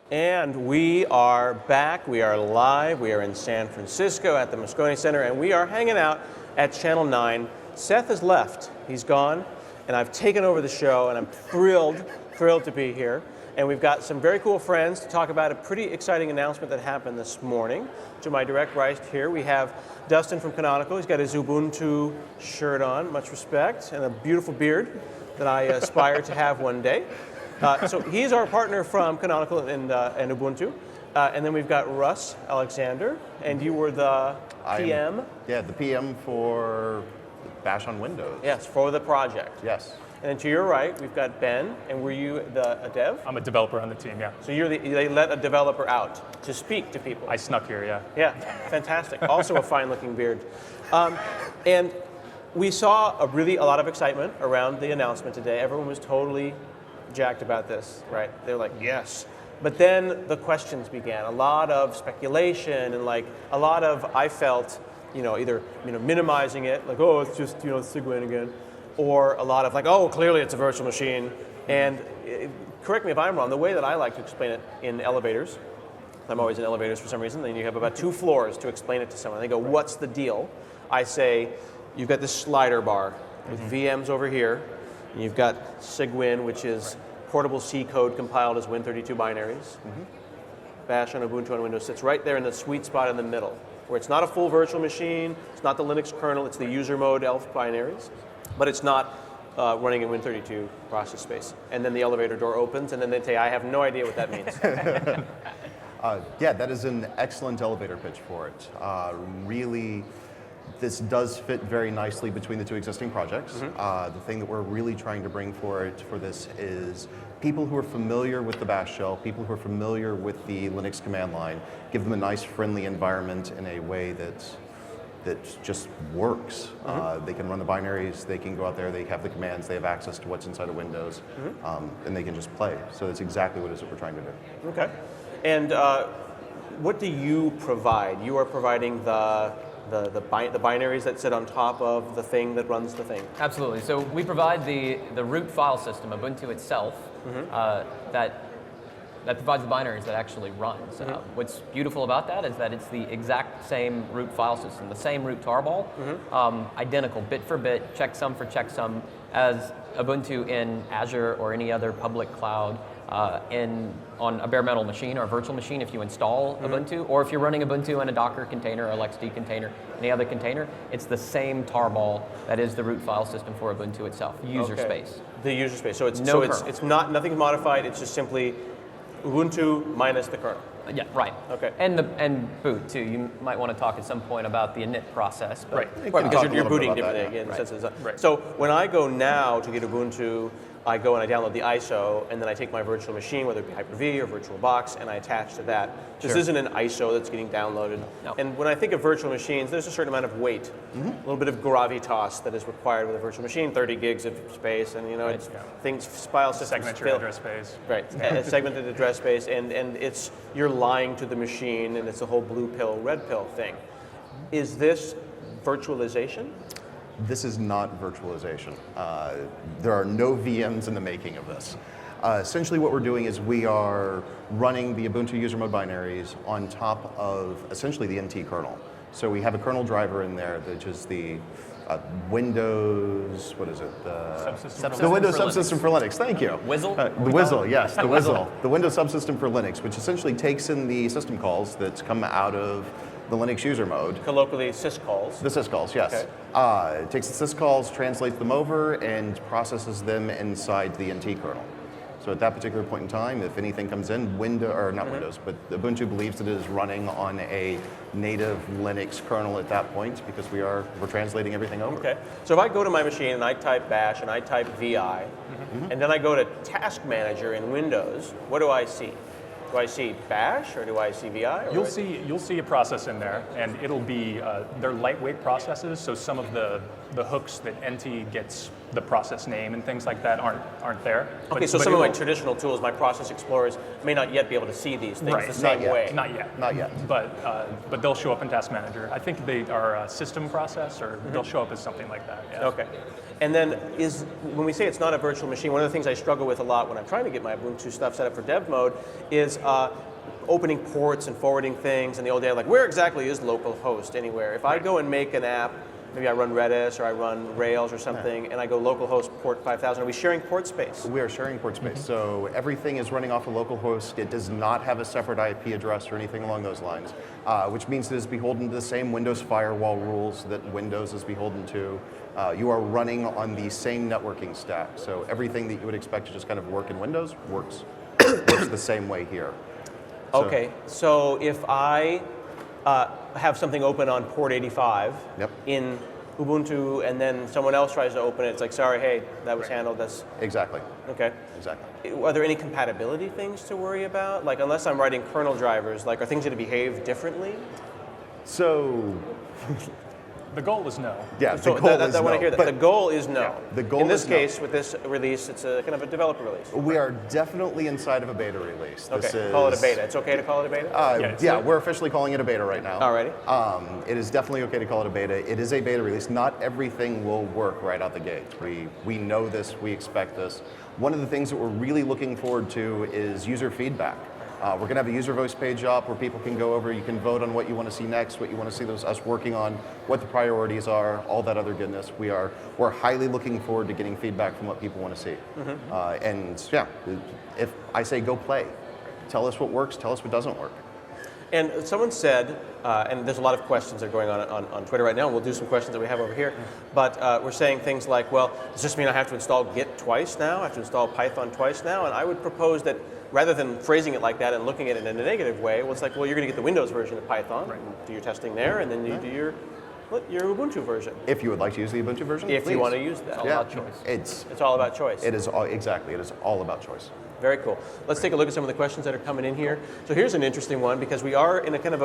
And we are back, we are live, we are in San Francisco at the Moscone Center, and we are hanging out at Channel 9. Seth has left, he's gone, and I've taken over the show, and I'm thrilled to be here. And we've got some very cool friends to talk about a pretty exciting announcement that happened this morning. To my direct right here, we have Dustin from Canonical. He's got his Ubuntu shirt on, much respect, and a beautiful beard that I aspire to have one day. So he's our partner from Canonical and Ubuntu. And then we've got Russ Alexander, and you were the PM? The PM for Bash on Windows. Yes, for the project. Yes. And then to your right, we've got Ben, and were you a dev? I'm a developer on the team, yeah. So they let a developer out to speak to people. I snuck here, yeah. Yeah, fantastic. Also a fine-looking beard. And we saw a lot of excitement around the announcement today. Everyone was totally jacked about this, right? They're like, yes. But then the questions began. A lot of speculation and a lot of, I felt, either minimizing it, like, oh, it's just Cygwin again, or a lot of oh, clearly it's a virtual machine. And correct me if I'm wrong, the way that I like to explain it in elevators, I'm always in elevators for some reason, then you have about 2 floors to explain it to someone. They go, what's the deal? I say, you've got this slider bar with VMs over here, and you've got Cygwin, which is portable C code compiled as Win32 binaries. Bash on Ubuntu on Windows sits right there in the sweet spot in the middle, where it's not a full virtual machine, it's not the Linux kernel, it's the user mode ELF binaries, but it's not running in Win32 process space. And then the elevator door opens, and then they say, I have no idea what that means. Yeah, that is an excellent elevator pitch for it. Really, this does fit very nicely between the 2 existing projects. The thing that we're really trying to bring for this is people who are familiar with the Bash shell, people who are familiar with the Linux command line, give them a nice, friendly environment in a way that just works. They can run the binaries, they can go out there, they have the commands, they have access to what's inside of Windows, and they can just play. So that's exactly what it is that we're trying to do. Okay. And what do you provide? You are providing the binaries that sit on top of the thing that runs the thing. Absolutely. So we provide the root file system, Ubuntu itself, that provides the binaries that actually runs. What's beautiful about that is that it's the exact same root file system, the same root tarball, identical bit for bit, checksum for checksum, as Ubuntu in Azure or any other public cloud. On a bare metal machine or a virtual machine if you install Ubuntu, or if you're running Ubuntu in a Docker container, a LXD container, any other container, it's the same tarball that is the root file system for Ubuntu itself, user space. The user space. So it's it's not nothing's modified. It's just simply Ubuntu minus the kernel. Yeah, right. Okay. And boot too. You might want to talk at some point about the init process. But Right, because you're booting different senses. Right. So when I go now to get Ubuntu, I go and I download the ISO, and then I take my virtual machine, whether it be Hyper-V or VirtualBox, and I attach to that. This isn't an ISO that's getting downloaded. No. And when I think of virtual machines, there's a certain amount of weight, a little bit of gravitas that is required with a virtual machine, 30 gigs of space, and it's things, file systems Segmented address space. Right, a segmented address space, and it's, you're lying to the machine, and it's a whole blue pill, red pill thing. Is this virtualization? This is not virtualization. There are no VMs in the making of this. Essentially what we're doing is we are running the Ubuntu user mode binaries on top of essentially the NT kernel. So we have a kernel driver in there, which is the Windows, what is it? The Windows subsystem for Linux, thank you. Wizzle? The Wizzle, yes, the Wizzle. The Windows subsystem for Linux, which essentially takes in the system calls that come out of the Linux user mode. Colloquially, syscalls. The syscalls, yes. Okay. It takes the syscalls, translates them over, and processes them inside the NT kernel. So at that particular point in time, if anything comes in, Windows, but Ubuntu believes that it is running on a native Linux kernel at that point because we're translating everything over. Okay. So if I go to my machine and I type bash and I type VI, and then I go to Task Manager in Windows, what do I see? Do I see bash or do I see VI? Or You'll see a process in there, and it'll be they're lightweight processes. So some of the hooks that NT gets the process name and things like that aren't there. Okay, so some of my traditional tools, my process explorers, may not yet be able to see these things Right. the same way. Not yet. Not yet. But they'll show up in Task Manager. I think they are a system process, or they'll show up as something like that. Yeah. Okay. And then when we say it's not a virtual machine, one of the things I struggle with a lot when I'm trying to get my Ubuntu stuff set up for dev mode is opening ports and forwarding things. In the old day, like, where exactly is localhost anywhere? If I go and make an app, maybe I run Redis or I run Rails or something, and I go localhost port 5000, are we sharing port space? We are sharing port space, so everything is running off a localhost. It does not have a separate IP address or anything along those lines, which means it is beholden to the same Windows firewall rules that Windows is beholden to. You are running on the same networking stack, so everything that you would expect to just kind of work in Windows works the same way here. Okay, so if I have something open on port 85 Yep. in Ubuntu, and then someone else tries to open it, it's like, sorry, hey, that was handled. That's Exactly. okay. Exactly. Are there any compatibility things to worry about? Like, unless I'm writing kernel drivers, like, are things going to behave differently? So, The goal is no. yeah, So the goal is I want to no, hear that. but The goal is no. Yeah, the goal in this is no. case, with this release, it's a kind of a developer release. we are definitely inside of a beta release. This Okay, is, call it a beta. It's okay to call it a beta? Yeah, We're officially calling it a beta right now. Alrighty. It is definitely okay to call it a beta. It is a beta release. Not everything will work right out the gate. We know this. We expect this. One of the things that we're really looking forward to is user feedback. We're going to have a user voice page up where people can go over. You can vote on what you want to see next, what you want to see us working on, what the priorities are, all that other goodness. We're highly looking forward to getting feedback from what people want to see. And yeah, if I say go play, tell us what works, tell us what doesn't work. And someone said, and there's a lot of questions that are going on Twitter right now, and we'll do some questions that we have over here, but we're saying things like, well, does this mean I have to install Git twice now? I have to install Python twice now? And I would propose that rather than phrasing it like that and looking at it in a negative way, well, it's like, well, you're going to get the Windows version of Python, and do your testing there, and then you do your Ubuntu version. If you would like to use the Ubuntu version, If please. you want to use that. It's all about choice. It's all about choice. It is exactly. It is all about choice. Very cool. Let's take a look at some of the questions that are coming in here. So here's an interesting one, because we are in a kind of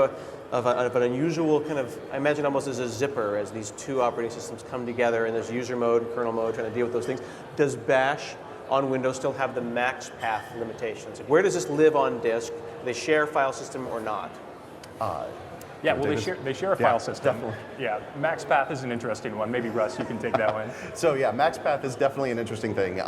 an unusual kind of, I imagine almost as a zipper, as these two operating systems come together, and there's user mode and kernel mode trying to deal with those things. Does Bash on Windows still have the max path limitations? Like, where does this live on disk? Do they share file system or not? Yeah, well, Davis? they share a file system. definitely. Yeah, max path is an interesting one. Maybe Russ, you can take that one. So yeah, max path is definitely an interesting thing.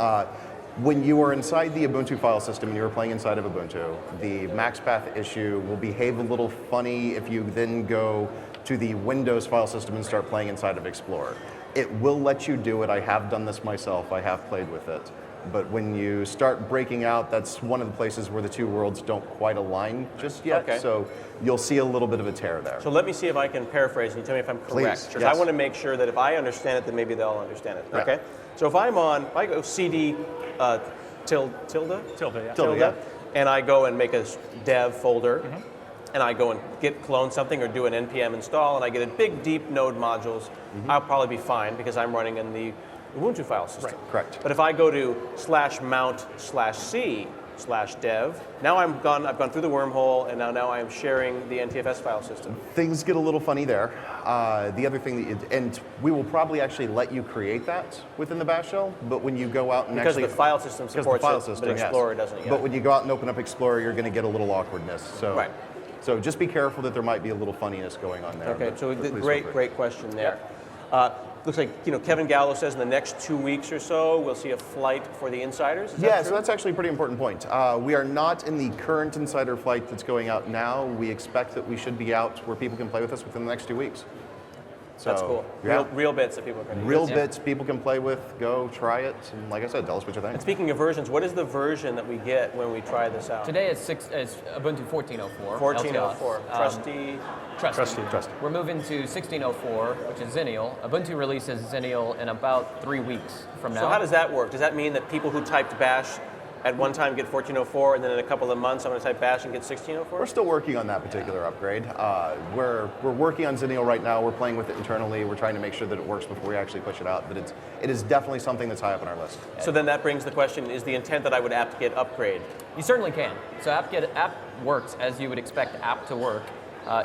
When you are inside the Ubuntu file system and you're playing inside of Ubuntu, the max path issue will behave a little funny if you then go to the Windows file system and start playing inside of Explorer. It will let you do it. I have done this myself. I have played with it. But when you start breaking out, that's one of the places where the two worlds don't quite align just yet. Okay. So you'll see a little bit of a tear there. So let me see if I can paraphrase, and you tell me if I'm correct. Please, Because yes. I want to make sure that if I understand it, then maybe they'll understand it. Yeah. Okay? So if I go CD tilde, Tilde, yeah. Tilde, yeah. and I go and make a dev folder, and I go and git clone something or do an npm install, and I get a big deep node modules, I'll probably be fine because I'm running in the Ubuntu file system. Right. Correct. But if I go to /mount/c/dev, now I've gone through the wormhole, and now I am sharing the NTFS file system. Things get a little funny there. The other thing, and we will probably actually let you create that within the Bash shell, but when you go out and Because actually... the file system because the supports file it, system, but yes. Explorer doesn't yet. But when you go out and open up Explorer, you're going to get a little awkwardness. So, Right. So just be careful that there might be a little funniness going on there. Okay, but- so but please feel great free. question there. Looks like Kevin Gallo says in the next 2 weeks or so we'll see a flight for the insiders. Is that Yeah, true? so that's actually a pretty important point. We are not in the current insider flight that's going out now. We expect that we should be out where people can play with us within the next 2 weeks. So, That's cool. Yeah. Real bits that people are going to Real use. bits people can play with. Go try it. And like I said, tell us what you think. And speaking of versions, what is the version that we get when we try this out? Today is Ubuntu 14.04. 14.04. LTS. Trusty. Trusty. We're moving to 16.04, which is Xennial. Ubuntu releases Xennial in about 3 weeks from now. So how does that work? Does that mean that people who typed bash at one time get 14.04, and then in a couple of months I'm going to type bash and get 16.04? We're still working on that particular upgrade. We're working on Xennial right now. We're playing with it internally. We're trying to make sure that it works before we actually push it out. But it is definitely something that's high up on our list. So then that brings the question, is the intent that I would apt-get upgrade? You certainly can. So app works as you would expect app to work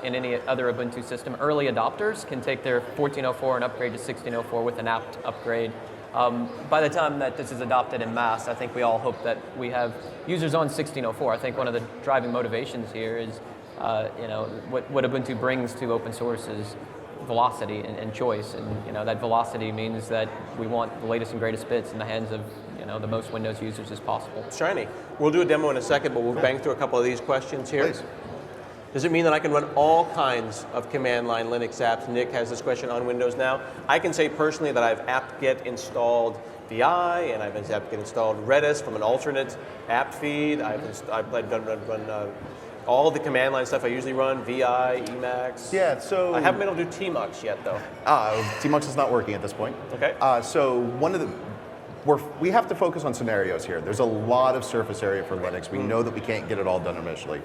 in any other Ubuntu system. Early adopters can take their 14.04 and upgrade to 16.04 with an apt upgrade. By the time that this is adopted in mass, I think we all hope that we have users on 1604. I think one of the driving motivations here is, what Ubuntu brings to open source is velocity and choice, and that velocity means that we want the latest and greatest bits in the hands of the most Windows users as possible. Shiny. We'll do a demo in a second, but we'll bang through a couple of these questions here. Please. Does it mean that I can run all kinds of command line Linux apps? Nick has this question on Windows now. I can say personally that I've apt-get installed VI, and I've apt-get installed Redis from an alternate app feed. I've run all the command line stuff I usually run, VI, Emacs. Yeah, so I haven't been able to do tmux yet, though. tmux is not working at this point. Okay. So we have to focus on scenarios here. There's a lot of surface area for Linux. We know that we can't get it all done initially.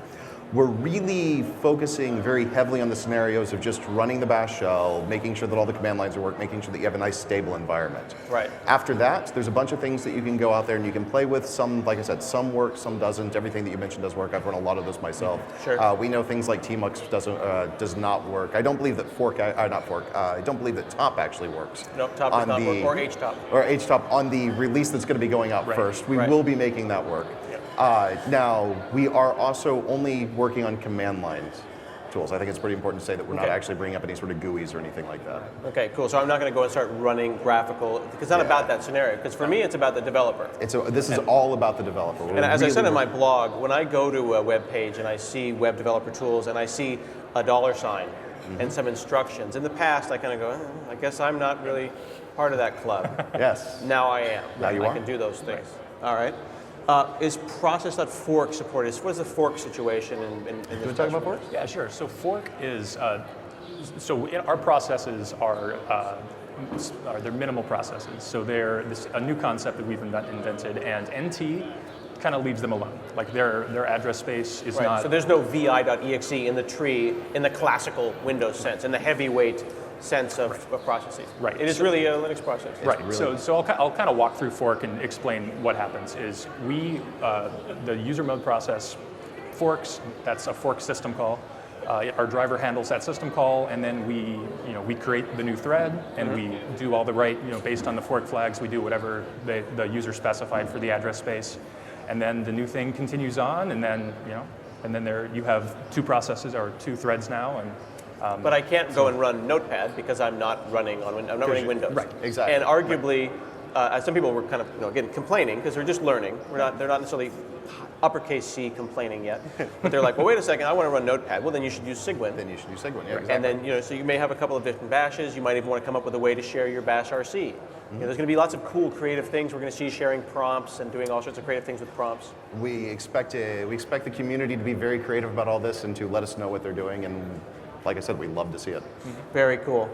We're really focusing very heavily on the scenarios of just running the bash shell, making sure that all the command lines work, making sure that you have a nice stable environment. Right. After that, there's a bunch of things that you can go out there and you can play with. Some, like I said, some work, some doesn't. Everything that you mentioned does work. I've run a lot of those myself. Sure. We know things like tmux does not work. I don't believe that I don't believe that top actually works. No, top does not work, or htop. Or htop on the release that's going to be going out first. We will be making that work. Now, we are also only working on command lines tools. I think it's pretty important to say that we're not actually bringing up any sort of GUIs or anything like that. Okay, cool. So I'm not going to go and start running graphical, because it's not about that scenario. Because for me, it's about the developer. This is all about the developer. And as I said in my blog, when I go to a web page and I see web developer tools and I see a $sign and some instructions, in the past I kind of go, I guess I'm not really part of that club. Yes. Now I am. Now you I are. can do those things. All right. Is process.fork supported? What is the fork situation in this? Do we talk about forks? Yeah, sure. So fork is, our processes are they're minimal processes. So they're a new concept that we've invented, and NT kind of leaves them alone. Like their address space is not. So there's no vi.exe in the tree in the classical Windows sense, in the heavyweight sense of processes. Right. It is really a Linux process. Right. Really So I'll kind of walk through fork and explain what happens. Is the user mode process forks. That's a fork system call. Our driver handles that system call, and then we create the new thread, and we do all the right, based on the fork flags, we do whatever the user specified for the address space, and then the new thing continues on, and then there you have two processes or two threads now, and. But I can't go and run Notepad because I'm not running running Windows. Right, exactly. And arguably, some people were kind of again complaining because they're just learning. They're not necessarily uppercase C complaining yet, but they're like, well, wait a second, I want to run Notepad. Well, then you should use Cygwin. Then you should use Cygwin, yeah, exactly. And then so you may have a couple of different bashes. You might even want to come up with a way to share your bash RC. There's going to be lots of cool creative things. We're going to see sharing prompts and doing all sorts of creative things with prompts. We expect the community to be very creative about all this and to let us know what they're doing, and like I said, we love to see it. Very cool.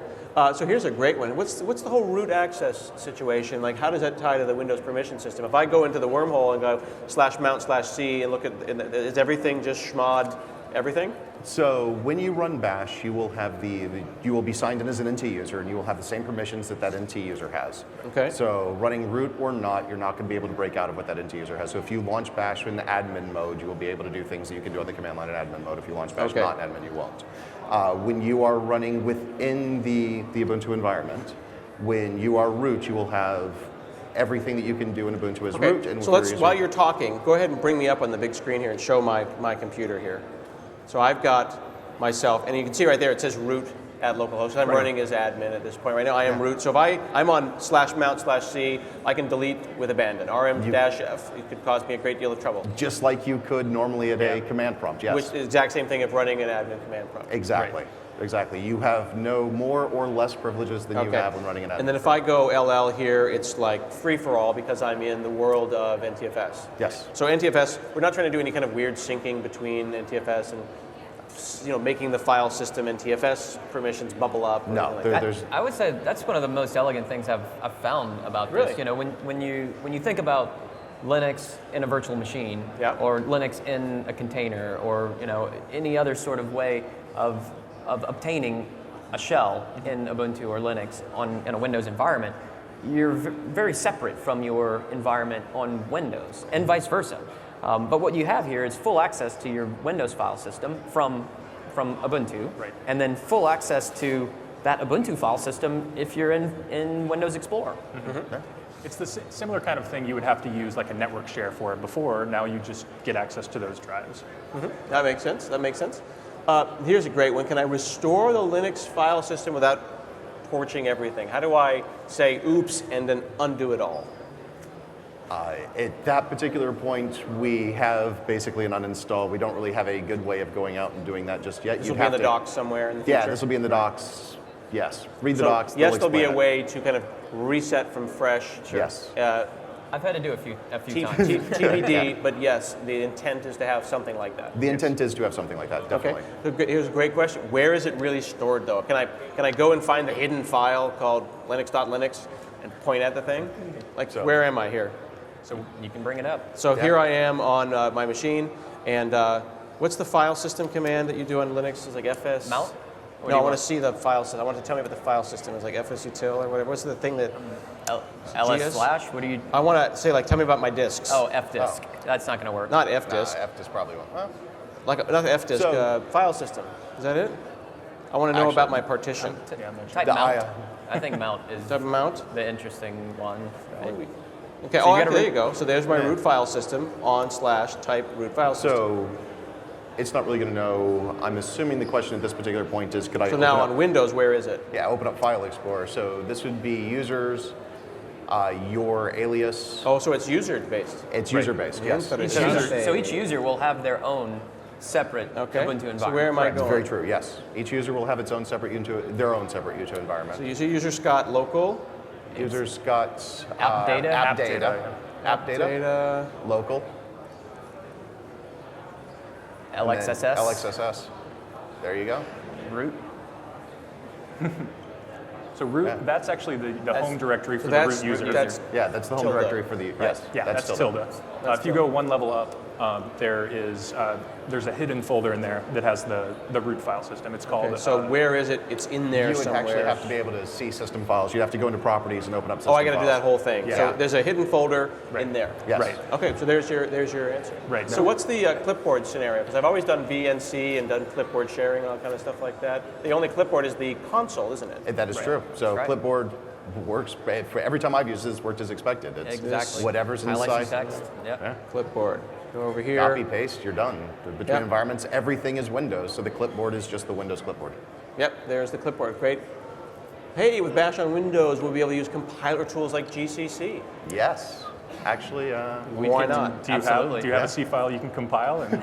So here's a great one. What's the whole root access situation? Like, how does that tie to the Windows permission system? If I go into the wormhole and go /mount/c and look at, is everything just schmod everything? So when you run bash, you will have you will be signed in as an NT user, and you will have the same permissions that NT user has. Okay. So running root or not, you're not going to be able to break out of what that NT user has. So if you launch bash in admin mode, you will be able to do things that you can do on the command line in admin mode. If you launch bash not admin, you won't. When you are running within the Ubuntu environment, when you are root, you will have everything that you can do in Ubuntu as root. And so while you're talking, go ahead and bring me up on the big screen here and show my computer here. So I've got myself, and you can see right there it says root at localhost. I'm running as admin at this point. Right now I am root. So if I'm on /mount/c, I can delete with abandon. rm-f, it could cause me a great deal of trouble. Just like you could normally at a command prompt, yes. Which is the exact same thing if running an admin command prompt. Exactly. Right. Exactly. You have no more or less privileges than you have when running an admin. And then if I go LL here, it's like free for all because I'm in the world of NTFS. Yes. So NTFS, we're not trying to do any kind of weird syncing between NTFS and making the file system NTFS permissions bubble up. No, there's. I would say that's one of the most elegant things I've found about this. When you think about Linux in a virtual machine, or Linux in a container, or any other sort of way of obtaining a shell in Ubuntu or Linux in a Windows environment, you're very separate from your environment on Windows, and vice versa. But what you have here is full access to your Windows file system from Ubuntu, and then full access to that Ubuntu file system if you're in Windows Explorer. It's the similar kind of thing you would have to use like a network share for before. Now you just get access to those drives. That makes sense. That makes sense. Here's a great one. Can I restore the Linux file system without torching everything? How do I say oops and then undo it all? At that particular point, we have basically an uninstall. We don't really have a good way of going out and doing that just yet. This will be in the docs somewhere in the future? Yeah, this will be in the docs. Yes. Read the So, docs. yes, they'll there'll be a explain way to kind of reset from fresh. Yes. I've had to do a few times. TBD, but yes, the intent is to have something like that. it. The intent is to have something like that, definitely. Okay, so here's a great question. Where is it really stored though? Can I go and find the hidden file called linux.linux and point at the thing? Like, So- where am I here? So you can bring it up. So here I am on my machine, and what's the file system command that you do on Linux? It's like fs? Mount? What do No, I you want want? to see the file system. I want to tell me about the file system. It's like fsutil or whatever. What's the thing that... ls GS? slash? What do you? I want to say, like, tell me about my disks. Oh, fdisk. That's not going to work. Not fdisk. FDIS probably won't. Well, Like, not fdisk, So- file system. Is that it? I want to know Actually- about my partition. Yeah, I'm not sure. Type The mount. I- I think mount is Type mount? the interesting one. Right? Okay, So you gotta there re- you go. So there's my Yeah. root file system /type root file system. So it's not really going to know. I'm assuming the question at this particular point is, could I So open now up, on Windows, where is it? yeah, open up File Explorer. So this would be users, your alias. Oh, so it's user-based. It's user-based, yes. But it's So user- each user will have their own separate Okay. Ubuntu environment. So where am I Correct. going? Very true, yes. Each user will have its own separate their own separate Ubuntu environment. So you see user Scott local, User's got App data? app App data, data, app data, data. local, and then LXSS. LXSS. There you go. root. So root, Yeah. that's actually the home directory for the that's- root user. that's- Yeah, that's the home Tilde. directory for the yes. Yeah, that's tilde. If you go one level up, there's a hidden folder in there that has the root file system. It's called. Okay, so where is it? It's in there You would somewhere. actually have to be able to see system files. You'd have to go into properties and open up system Oh, files. I got to do that whole thing. Yeah. So there's a hidden folder Right. in there. Yes. Right. Okay, so there's your answer. Right. So what's the clipboard scenario? Because I've always done VNC and done clipboard sharing and all kind of stuff like that. The only clipboard is the console, isn't it? That is true. So right. clipboard works. For every time I've used this, worked as expected. It's Exactly. whatever's Highlight some inside. text. Yep. Yeah. Clipboard. Go over here. Copy, paste, you're done. Between Yeah. environments, everything is Windows, so the clipboard is just the Windows clipboard. Yep, there's the clipboard. Great. Hey, with Bash on Windows, we'll be able to use compiler tools like GCC. Yes. Actually, Why not? Do you Absolutely. have a C file you can compile? And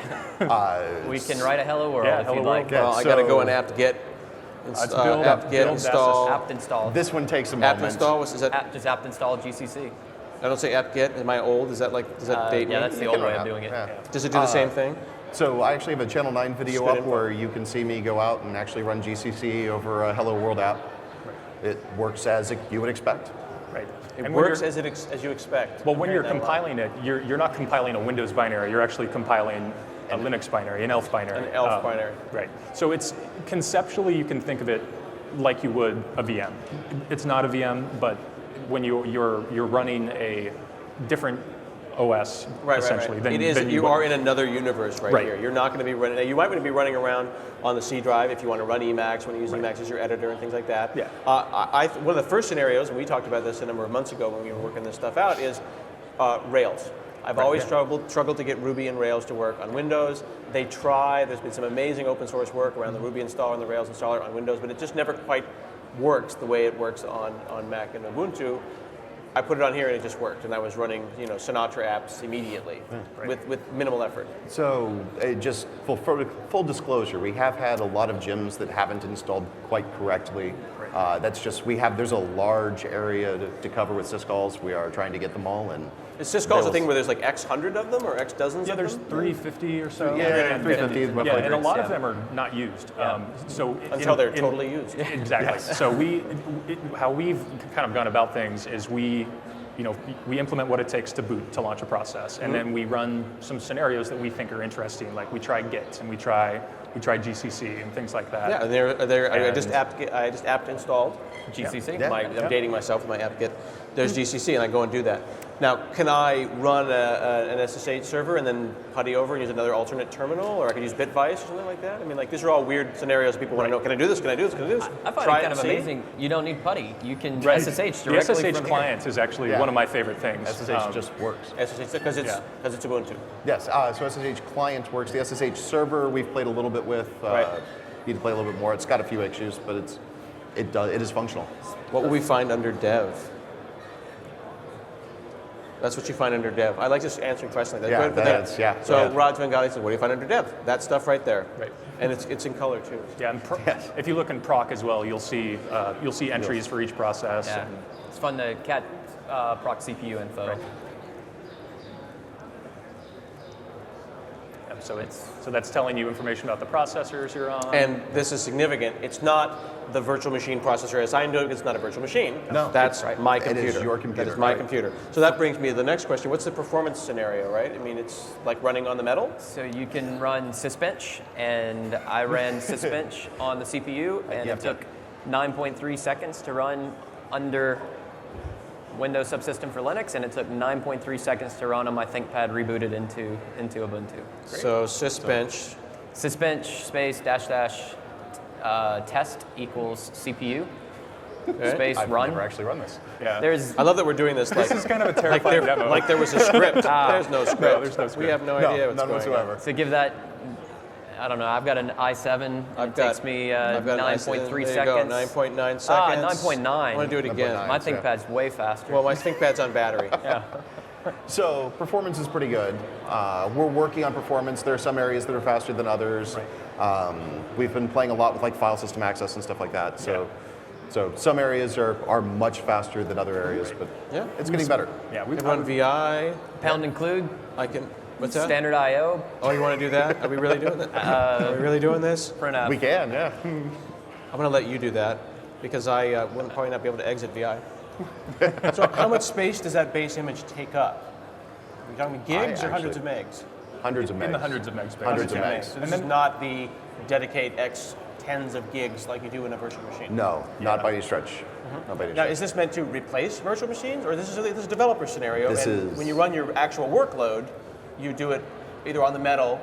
We can write a hello world Yeah, if hello you'd world. like. Yeah. Well, I got to go so- and apt-get. It's build, apt-get build, install. Apt install. this one takes a Apt moment. install. Is that? Just apt install GCC. I don't say apt-get. Am I old? Is that like? Does that date Yeah, me? that's the You old can way run of app, doing it. yeah. Does it do the same thing? So I actually have a Channel 9 video Good up info. where you can see me go out and actually run GCC over a Hello World app. It works as you would expect. right. It And when works you're- as you expect. Well, when you're Hearing that a lot. compiling it, you're not compiling a Windows binary. You're actually compiling a Linux binary, an ELF binary. An ELF binary. Right. So it's conceptually you can think of it like you would a VM. It's not a VM, but when you're running a different OS Right, essentially. It is. Than You would. are in another universe right Right. here. You're not going to be running. Now, you might want to be running around on the C drive if you want to run Emacs when you use Emacs as your editor and things like that. Yeah. One of the first scenarios, and we talked about this a number of months ago when we were working this stuff out, is Rails. I've always struggled to get Ruby and Rails to work on Windows. They try. There's been some amazing open source work around the Ruby installer and the Rails installer on Windows, but it just never quite works the way it works on Mac and Ubuntu. I put it on here and it just worked, and I was running Sinatra apps immediately with minimal effort. So just full disclosure, we have had a lot of gyms that haven't installed quite correctly. That's just, there's a large area to cover with syscalls. We are trying to get them all in. Is syscall a thing where there's like X hundred of them or X dozens Yeah, of there's them? 350 or so. Yeah, 350 is roughly. Yeah, and a lot of Yeah. them are not used. So Until they're totally used. Exactly. So how we've kind of gone about things is we implement what it takes to boot, to launch a process, and then we run some scenarios that we think are interesting. Like we try Git and we try GCC and things like that. Yeah, and I just And- apt installed GCC. Yeah. I'm dating myself with my apt-get. There's GCC, and I go and do that. Now, can I run an SSH server and then putty over and use another alternate terminal, or I could use Bitvice or something like that? I mean, like, these are all weird scenarios people want to know. Can I do this? Can I do this? Can I do this? I find Try it kind of and see. amazing. You don't need putty. You can Right. SSH The directly SSH from client is actually Yeah. one of my favorite things. SSH just works. SSH, because it's Ubuntu. Yes, so SSH client works. The SSH server we've played a little bit with. Right. Need to play a little bit more. It's got a few issues, but it is functional. What will we find under dev? That's what you find under dev. I like just answering questions like that. Yeah, Go ahead, put that's- yeah, So go ahead. Raj Vengali said, what do you find under dev? That stuff right there. Right. And it's in color too. Yeah, and Yes. if you look in proc as well, you'll see entries for each process. Yeah. and- It's fun to cat proc CPU info. Right. So that's telling you information about the processors you're on. And this is significant. It's not the virtual machine processor assigned to it. It's not a virtual machine. No. That's my It computer. is your computer, That is my right. computer. So that brings me to the next question. What's the performance scenario, right? I mean, it's like running on the metal. So you can run sysbench, and I ran sysbench on the CPU, and Yep. it took 9.3 seconds to run under Windows Subsystem for Linux, and it took 9.3 seconds to run on my ThinkPad rebooted into Ubuntu. So sysbench. Sysbench space test equals CPU space I've run. never actually run this. yeah. There's I love that we're doing this like, This is kind of a like, terrifying there, demo. like there was a script. There's no script. No, there's no We script. have no No, idea what's none going whatsoever. on. to give that. I don't know. I've got an i7. I've It got- takes me I've got an 9.3 there you go, seconds. 9.9 seconds. 9.9. I want to do it again. 9.9. My Yeah. ThinkPad's way faster. Well, my ThinkPad's on battery. yeah. So performance is pretty good. We're working on performance. There are some areas that are faster than others. We've been playing a lot with like file system access and stuff like that. So some areas are much faster than other areas, but Yeah. it's getting better. Yeah, We run VI. Pound include I can. What's that? standard I/O Oh, you want to do that? Are we really doing that? Are we really doing this? print out. We can, yeah. I'm going to let you do that because I wouldn't probably not be able to exit VI. So how much space does that base image take up? Are we talking gigs or hundreds of megs? Hundreds of megs. in the hundreds of meg space. Hundreds of Yeah. megs. So this is not the dedicate X tens of gigs like you do in a virtual machine. No, not by any stretch. Not by any Now, stretch. is this meant to replace virtual machines, or this is a developer scenario? This and is- when you run your actual workload, you do it either on the metal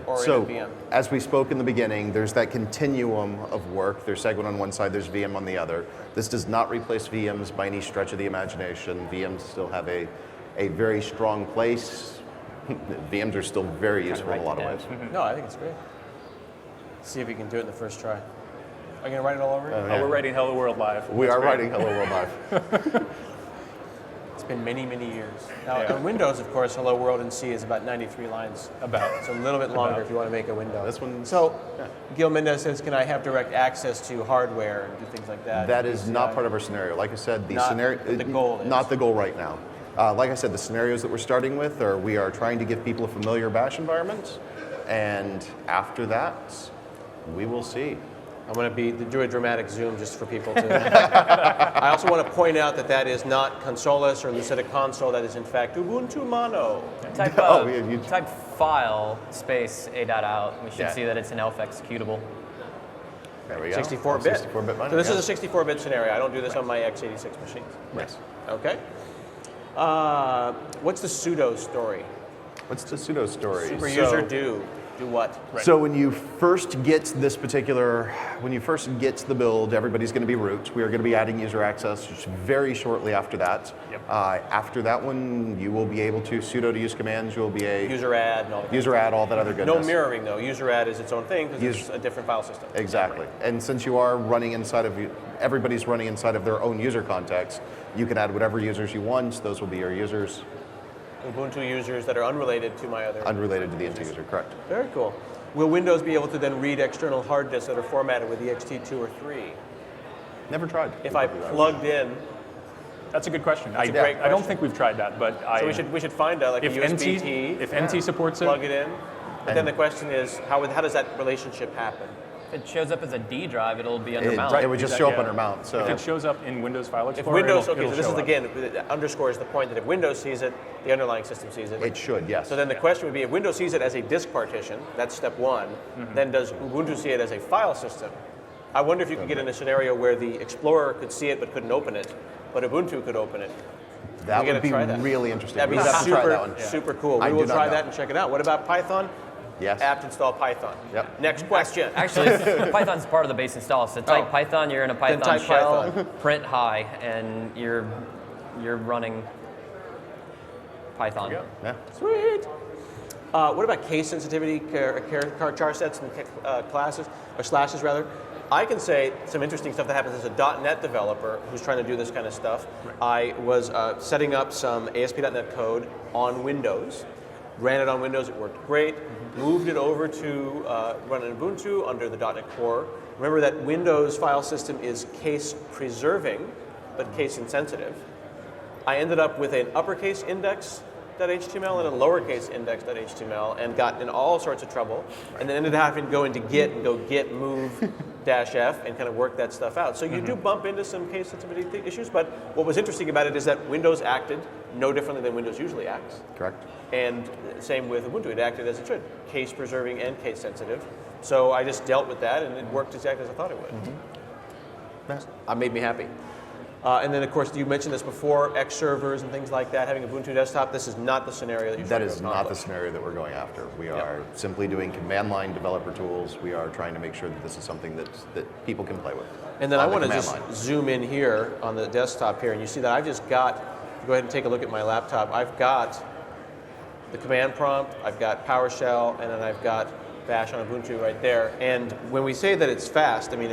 or So, in a VM. as we spoke in the beginning, there's that continuum of work. There's Segwit on one side, there's VM on the other. This does not replace VMs by any stretch of the imagination. VMs still have a very strong place. VMs are still very useful in a lot of ways. No, I think it's great. See if we can do it in the first try. Are you going to write it all over? Oh, we're writing Hello World Live. We That's are great. writing Hello World Live. It's been many, many years. Now, Yeah. on Windows, of course, Hello World in C is about 93 lines. About. It's a little bit longer About. if you want to make a window. This one. So, Gil Mendez says, can I have direct access to hardware and do things like that? That is not part of our scenario. Like I said, the Not scenario. what the goal is. Not the goal right now. Like I said, the scenarios that we're starting with are we are trying to give people a familiar bash environment, and after that, we will see. I'm going to do a dramatic zoom just for people to. I also want to point out that that is not Consoles or Lucida Console. That is, in fact, Ubuntu Mono. Type, Oh, yeah, you- type file space a.out. We should Yeah. see that it's an elf executable. There we go. 64-bit. 64-bit miner. So this yeah. is a 64-bit scenario. I don't do this on my x86 machines. Yes. Okay. What's the sudo story? What's the pseudo story? Super user do what? So when you first get this particular, when you first get the build, everybody's going to be root. We are going to be adding user access just very shortly after that. Yep. After that one, you will be able to sudo to use commands. You will be a User add and all that. user add, all that other goodness. No mirroring though. User add is its own thing because it's User- a different file system. Exactly. And since you are running inside of, everybody's running inside of their own user context, you can add whatever users you want. Those will be your users, Ubuntu users that are unrelated to my other. unrelated to the end user, correct? Very cool. Will Windows be able to then read external hard disks that are formatted with ext2 or 3? Never tried. If I plugged in, That's a good question. a great I don't question. think we've tried that, but so we should find out like if a USB T. if NT supports plug it. it in. But then the question is, how does that relationship happen? If it shows up as a D drive, it'll be under It, mount. it would just show up under mount. So If it shows up in Windows File If Explorer, Windows, it'll so this show is up. again, it underscores the point that if Windows sees it, the underlying system sees it. it should, yes. So then the question would be, if Windows sees it as a disk partition, that's step one, then does Ubuntu see it as a file system? I wonder if you could get in a scenario where the Explorer could see it but couldn't open it, but Ubuntu could open it. That We gotta would be try that. really interesting. That'd be We would have to try super, that one. super cool. I We do will not try know. that and check it out. What about Python? Yes. Apt install Python. Yep. Next question. Actually, Python's part of the base install. So type Oh. Python, you're in a Python type shell, Python. print hi, and you're running Python. Yeah. Sweet. What about case sensitivity, char sets and classes, or slashes rather? I can say some interesting stuff that happens as a .NET developer who's trying to do this kind of stuff. I was setting up some ASP.NET code on Windows, ran it on Windows, it worked great, moved it over to run in Ubuntu under the .NET Core. Remember that Windows file system is case preserving, but case insensitive. I ended up with an uppercase index.html and a lowercase index.html and got in all sorts of trouble, and then ended up having to go into Git and go git move -f and kind of work that stuff out. So you do bump into some case sensitivity issues, but what was interesting about it is that Windows acted no differently than Windows usually acts. Correct. And same with Ubuntu, it acted as it should, case preserving and case sensitive. So I just dealt with that and it worked exactly as I thought it would. It made me happy. And then of course, you mentioned this before, X servers and things like that, having Ubuntu desktop, this is not the scenario that you're That trying is to not the accomplish. scenario that we're going after. We are simply doing command line developer tools. We are trying to make sure that this is something that people can play with. And then I on the want to command just line. zoom in here on the desktop here, and you see that I've just got, go ahead and take a look at my laptop, I've got the command prompt, I've got PowerShell, and then I've got Bash on Ubuntu right there. And when we say that it's fast, I mean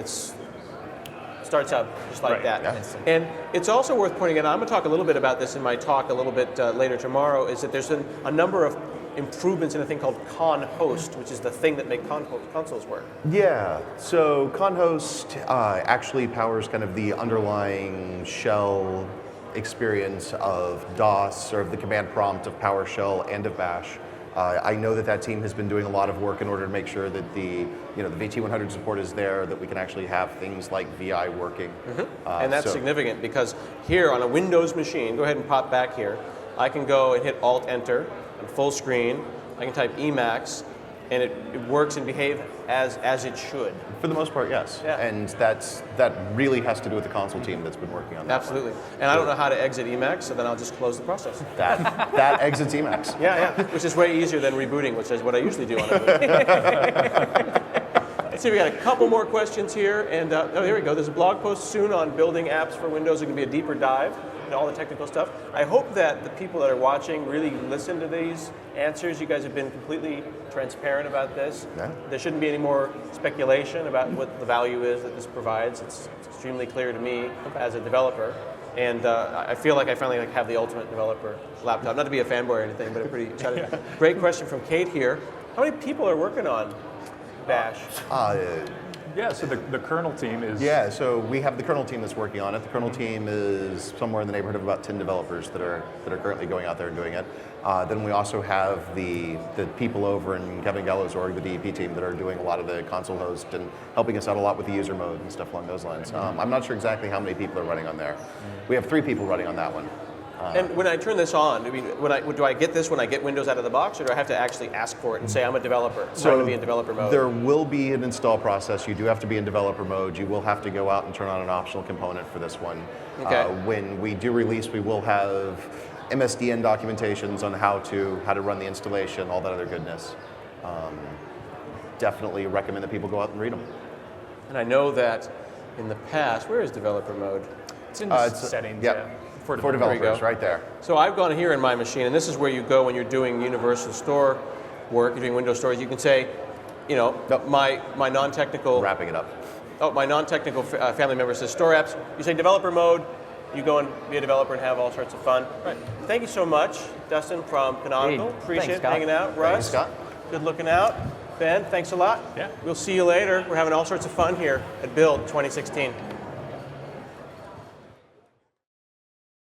starts out just like Right, that. yeah. And it's also worth pointing out, I'm going to talk a little bit about this in my talk a little bit later tomorrow, is that there's a number of improvements in a thing called conhost, which is the thing that make consoles work. Yeah, so conhost actually powers kind of the underlying shell experience of DOS or of the command prompt of PowerShell and of Bash. I know that team has been doing a lot of work in order to make sure that the VT100 support is there, that we can actually have things like VI working. And that's significant because here on a Windows machine, go ahead and pop back here, I can go and hit Alt-Enter on full screen, I can type Emacs, and it works and behave as it should. For the most part, yes. Yeah. And that really has to do with the console team that's been working on that. Absolutely. And I don't know how to exit Emacs, so then I'll just close the process. That exits Emacs. Yeah, which is way easier than rebooting, which is what I usually do on a boot. Let's see, we got a couple more questions here, and oh, here we go. There's a blog post soon on building apps for Windows. It can be a deeper dive into all the technical stuff. I hope that the people that are watching really listen to these answers. You guys have been completely transparent about this. Yeah. There shouldn't be any more speculation about what the value is that this provides. It's extremely clear to me as a developer. And I feel like I finally have the ultimate developer laptop. Not to be a fanboy or anything, but I'm pretty excited. Great question from Kate here. How many people are working on Bash? Yeah, so the kernel team is... Yeah, so we have the kernel team that's working on it. The kernel team is somewhere in the neighborhood of about 10 developers that are currently going out there and doing it. Then we also have the people over in Kevin Gallo's org, the DEP team, that are doing a lot of the console host and helping us out a lot with the user mode and stuff along those lines. I'm not sure exactly how many people are running on there. We have 3 people running on that one. And when I turn this on, I mean, do I get this when I get Windows out of the box, or do I have to actually ask for it and say I'm a developer, so I'm going to be in developer mode? There will be an install process. You do have to be in developer mode. You will have to go out and turn on an optional component for this one. Okay. When we do release, we will have MSDN documentations on how to run the installation, all that other goodness. Definitely recommend that people go out and read them. And I know that in the past, where is developer mode? It's in the It's, settings, yep. yeah. For There developers, you go. right there. So I've gone here in my machine, and this is where you go when you're doing Universal Store work, you're doing Windows Store. You can say, Nope. my non-technical Wrapping it up. my non-technical family member says store apps. You say developer mode. You go and be a developer and have all sorts of fun. Right. Thank you so much, Dustin from Canonical. Hey, Appreciate thanks, Scott. hanging out. Russ, Thanks, Scott. good looking out. Ben, thanks a lot. Yeah. We'll see you later. We're having all sorts of fun here at Build 2016.